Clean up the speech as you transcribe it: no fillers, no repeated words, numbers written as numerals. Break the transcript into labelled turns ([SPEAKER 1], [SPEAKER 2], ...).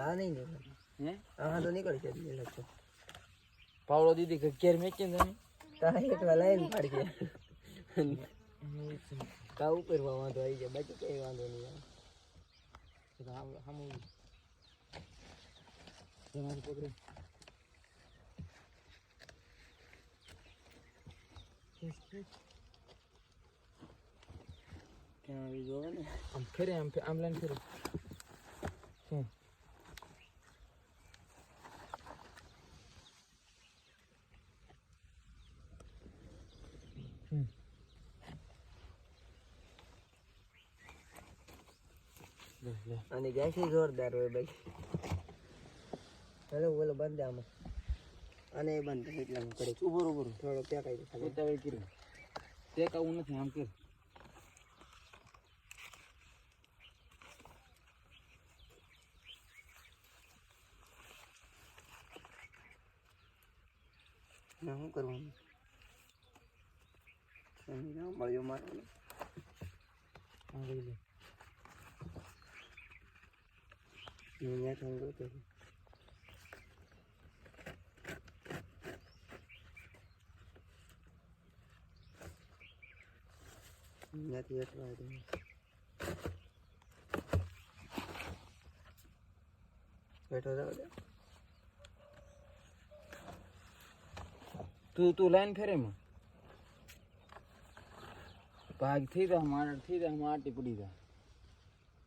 [SPEAKER 1] હા નહીં
[SPEAKER 2] હે
[SPEAKER 1] હા તો નીકળી જતી લગતો
[SPEAKER 2] પાવડો દીદી ઘેર મેચી ને
[SPEAKER 1] તારે એકલા લઈને પાડી દે કા ઉપર વાંધો આવી જાય બાકી કઈ વાંધો નહીં
[SPEAKER 2] પકડે
[SPEAKER 1] ક્યાં આવી જોવે ને
[SPEAKER 2] આમ ફેરે આમ લાઈન ફેરે
[SPEAKER 1] અને ગેસી જોરદાર હોય ભાઈ હેલો બોલો બંધ આમાં અને એ બંધ એટલા કરી ઉભો થોડો પેકાઈ દે ખાલી
[SPEAKER 2] ઉતાવળ કર્યું તે કાવું નથી આમ કર
[SPEAKER 1] ના શું કરવાનું મળ્યો મારવાનો
[SPEAKER 2] આમ કરી દે
[SPEAKER 1] અહીંયા થંગો તો અહીંયાથી એટલા બેઠો જાવ દે
[SPEAKER 2] તું લાઈન ફેરે માં ભાગ થઈ જા માટી પડી જા